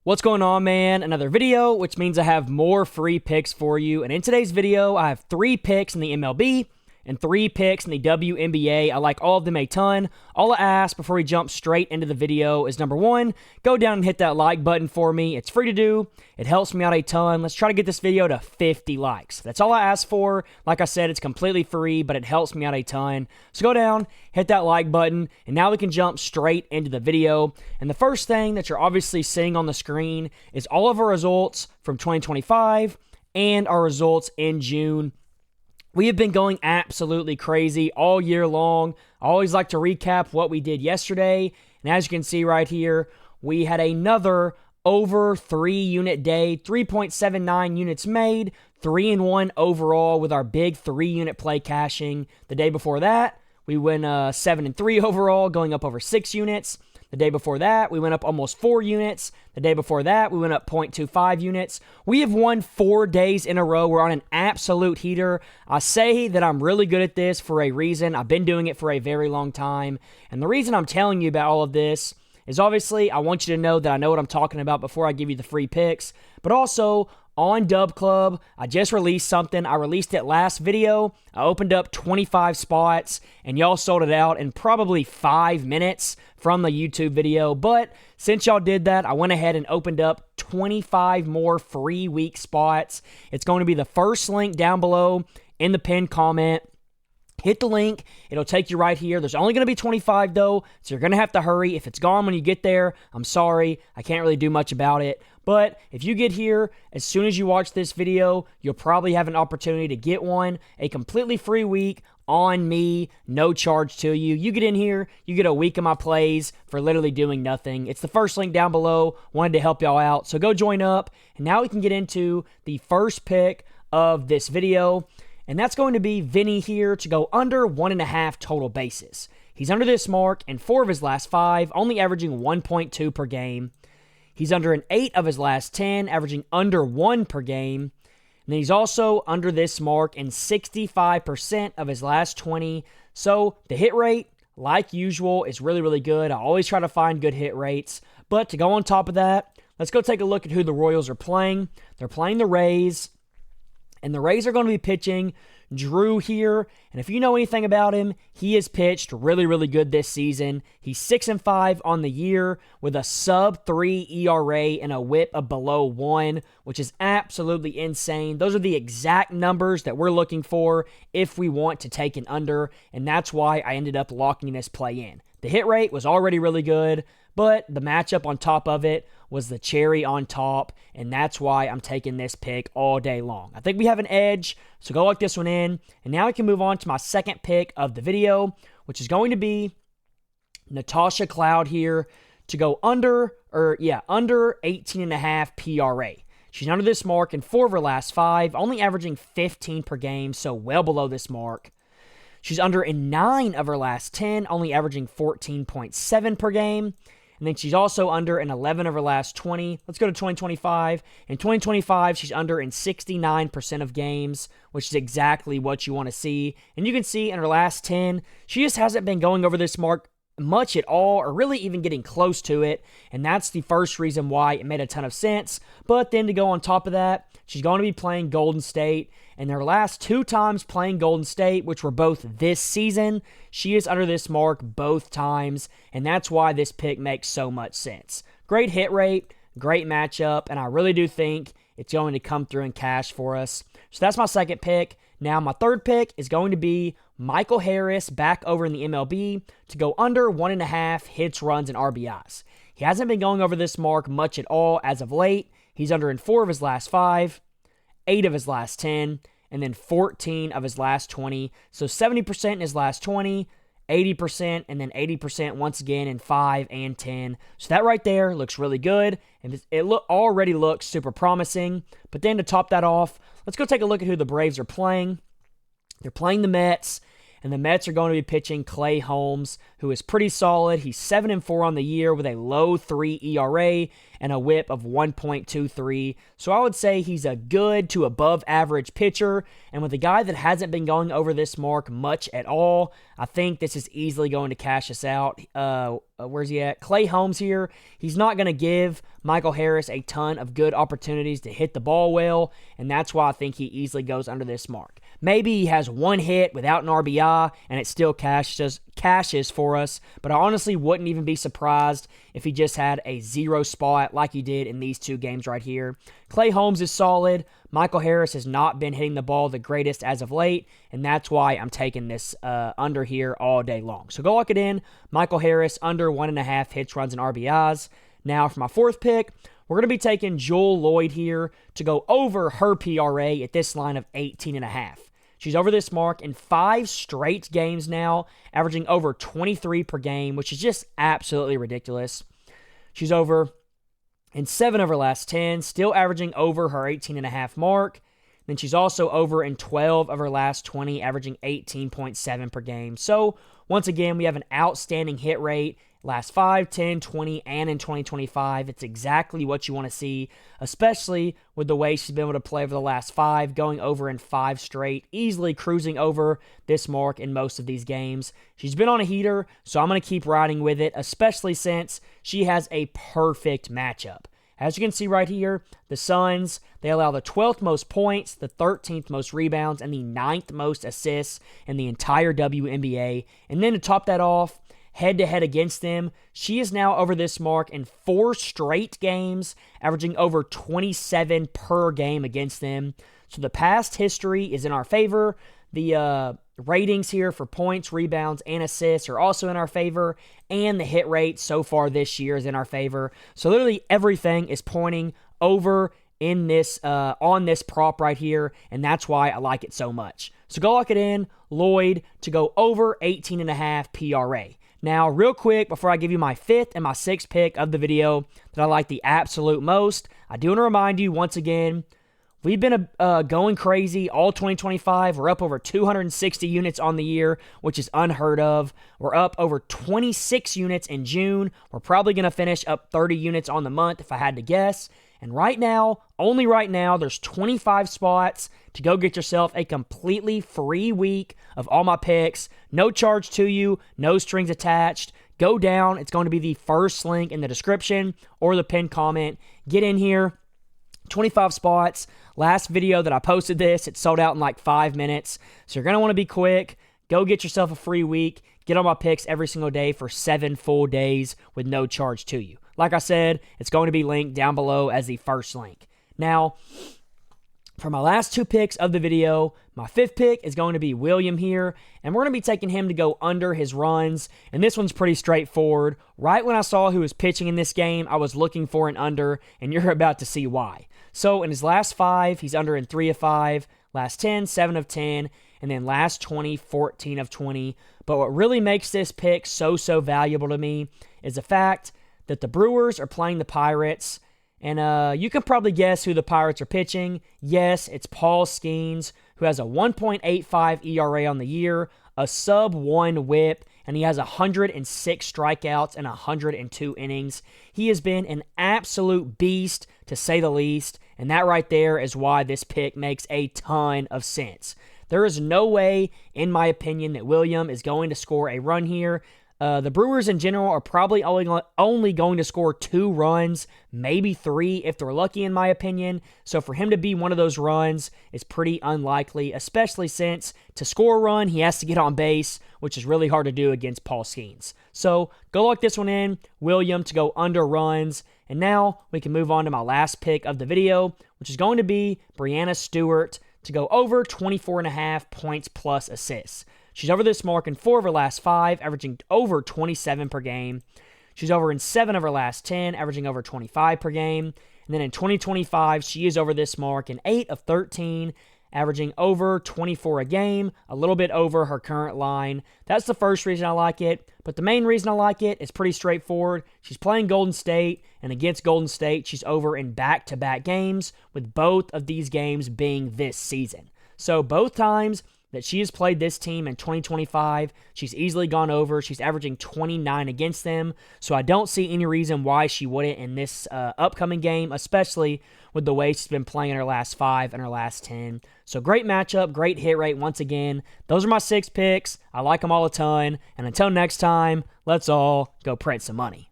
What's going on, man? Another video, which means I have more free picks for you. And in today's video, I have 3 picks in the MLB and 3 picks in the WNBA. I like all of them a ton. All I ask before we jump straight into the video is number 1, go down and hit that like button for me. It's free to do. It helps me out a ton. Let's try to get this video to 50 likes. That's all I ask for. Like I said, it's completely free, but it helps me out a ton. So go down, hit that like button, and now we can jump straight into the video. And the first thing that you're obviously seeing on the screen is all of our results from 2025 and our results in June. We have been going absolutely crazy all year long. I always like to recap what we did yesterday. And as you can see right here, we had another over 3 unit day, 3.79 units made, 3-1 overall with our big 3 unit play cashing. The day before that, we went 7-3 overall, going up over 6 units. The day before that, we went up almost 4 units. The day before that, we went up 0.25 units. We have won 4 days in a row. We're on an absolute heater. I say that I'm really good at this for a reason. I've been doing it for a very long time. And the reason I'm telling you about all of this is obviously I want you to know that I know what I'm talking about before I give you the free picks. But also, on Dub Club, I just released something. I released it last video. I opened up 25 spots, and y'all sold it out in probably 5 minutes from the YouTube video. But since y'all did that, I went ahead and opened up 25 more free week spots. It's going to be the first link down below in the pinned comment. Hit the link. It'll take you right here. There's only going to be 25 though, so you're going to have to hurry. If it's gone when you get there, I'm sorry. I can't really do much about it. But if you get here, as soon as you watch this video, you'll probably have an opportunity to get one, a completely free week on me, no charge to you. You get in here, you get a week of my plays for literally doing nothing. It's the first link down below. Wanted to help y'all out, so go join up. And now we can get into the first pick of this video. And that's going to be Vinnie here to go under 1.5 total bases. He's under this mark in 4 of his last 5, only averaging 1.2 per game. He's under in 8 of his last 10, averaging under 1 per game. And then he's also under this mark in 65% of his last 20. So the hit rate, like usual, is really, really good. I always try to find good hit rates. But to go on top of that, let's go take a look at who the Royals are playing. They're playing the Rays. And the Rays are going to be pitching Drew here. And if you know anything about him, he has pitched really, really good this season. He's 6-5 on the year with a sub-3 ERA and a whip of below 1, which is absolutely insane. Those are the exact numbers that we're looking for if we want to take an under. And that's why I ended up locking this play in. The hit rate was already really good, but the matchup on top of it was the cherry on top, and that's why I'm taking this pick all day long. I think we have an edge, so go lock this one in. And now I can move on to my second pick of the video, which is going to be Natasha Cloud here to go under 18.5 PRA. She's under this mark in 4 of her last 5, only averaging 15 per game, so well below this mark. She's under in 9 of her last 10, only averaging 14.7 per game. And then she's also under in 11 of her last 20. Let's go to 2025. In 2025, she's under in 69% of games, which is exactly what you want to see. And you can see in her last 10, she just hasn't been going over this mark much at all, or really even getting close to it. And that's the first reason why it made a ton of sense. But then to go on top of that, she's going to be playing Golden State. And their last 2 times playing Golden State, which were both this season, she is under this mark both times. And that's why this pick makes so much sense. Great hit rate, great matchup, and I really do think it's going to come through in cash for us. So that's my second pick. Now my third pick is going to be Michael Harris back over in the MLB to go under 1.5 hits, runs, and RBIs. He hasn't been going over this mark much at all as of late. He's under in 4 of his last 5, 8 of his last 10, and then 14 of his last 20. So 70% in his last 20, 80%, and then 80% once again in 5 and 10. So that right there looks really good, and it already looks super promising. But then to top that off, let's go take a look at who the Braves are playing. They're playing the Mets, and the Mets are going to be pitching Clay Holmes, who is pretty solid. He's 7-4 on the year with a low 3 ERA and a whip of 1.23. So I would say he's a good to above average pitcher. And with a guy that hasn't been going over this mark much at all, I think this is easily going to cash us out. Where's he at? Clay Holmes here. He's not going to give Michael Harris a ton of good opportunities to hit the ball well, and that's why I think he easily goes under this mark. Maybe he has one hit without an RBI, and it still cashes for us, but I honestly wouldn't even be surprised if he just had a 0 spot like he did in these 2 games right here. Clay Holmes is solid. Michael Harris has not been hitting the ball the greatest as of late, and that's why I'm taking this under here all day long. So go lock it in. Michael Harris under 1.5 hits, runs, and RBIs. Now for my 4th pick, we're going to be taking Jewell Loyd here to go over her PRA at this line of 18.5. She's over this mark in 5 straight games now, averaging over 23 per game, which is just absolutely ridiculous. She's over in 7 of her last 10, still averaging over her 18.5 mark. Then she's also over in 12 of her last 20, averaging 18.7 per game. So once again, we have an outstanding hit rate. Last 5, 10, 20, and in 2025. It's exactly what you want to see, especially with the way she's been able to play over the last 5, going over in 5 straight, easily cruising over this mark in most of these games. She's been on a heater, so I'm going to keep riding with it, especially since she has a perfect matchup. As you can see right here, the Suns, they allow the 12th most points, the 13th most rebounds, and the 9th most assists in the entire WNBA. And then to top that off, head-to-head against them, she is now over this mark in 4 straight games, averaging over 27 per game against them. So the past history is in our favor. The ratings here for points, rebounds, and assists are also in our favor, and the hit rate so far this year is in our favor. So literally everything is pointing over in this on this prop right here, and that's why I like it so much. So go lock it in, Loyd to go over 18.5 PRA. Now, real quick, before I give you my 5th and my 6th pick of the video that I like the absolute most, I do want to remind you once again, we've been going crazy all 2025. We're up over 260 units on the year, which is unheard of. We're up over 26 units in June. We're probably going to finish up 30 units on the month if I had to guess. And right now, only right now, there's 25 spots to go get yourself a completely free week of all my picks. No charge to you, no strings attached. Go down. It's going to be the first link in the description or the pinned comment. Get in here. 25 spots. Last video that I posted this, it sold out in like 5 minutes. So you're going to want to be quick. Go get yourself a free week. Get on my picks every single day for 7 full days with no charge to you. Like I said, it's going to be linked down below as the first link. Now, for my last 2 picks of the video, my 5th pick is going to be William here, and we're going to be taking him to go under his runs, and this one's pretty straightforward. Right when I saw who was pitching in this game, I was looking for an under, and you're about to see why. So in his last 5, he's under in 3 of 5, last 10, 7 of 10, and then last 20, 14 of 20. But what really makes this pick so valuable to me is the fact that the Brewers are playing the Pirates, and you can probably guess who the Pirates are pitching. Yes, it's Paul Skeens, who has a 1.85 ERA on the year, a sub-1 whip, and he has 106 strikeouts and 102 innings. He has been an absolute beast, to say the least, and that right there is why this pick makes a ton of sense. There is no way, in my opinion, that William is going to score a run here. The Brewers in general are probably only going to score 2 runs, maybe 3 if they're lucky, in my opinion. So for him to be one of those runs is pretty unlikely, especially since to score a run, he has to get on base, which is really hard to do against Paul Skeens. So go lock this one in, William to go under runs. And now we can move on to my last pick of the video, which is going to be Brianna Stewart to go over 24.5 points plus assists. She's over this mark in 4 of her last 5, averaging over 27 per game. She's over in 7 of her last 10, averaging over 25 per game. And then in 2025, she is over this mark in 8 of 13, averaging over 24 a game, a little bit over her current line. That's the first reason I like it. But the main reason I like it is pretty straightforward. She's playing Golden State, and against Golden State, she's over in back-to-back games, with both of these games being this season. So both times that she has played this team in 2025. She's easily gone over. She's averaging 29 against them. So I don't see any reason why she wouldn't in this upcoming game, especially with the way she's been playing in her last 5 and her last 10. So great matchup, great hit rate once again. Those are my 6 picks. I like them all a ton. And until next time, let's all go print some money.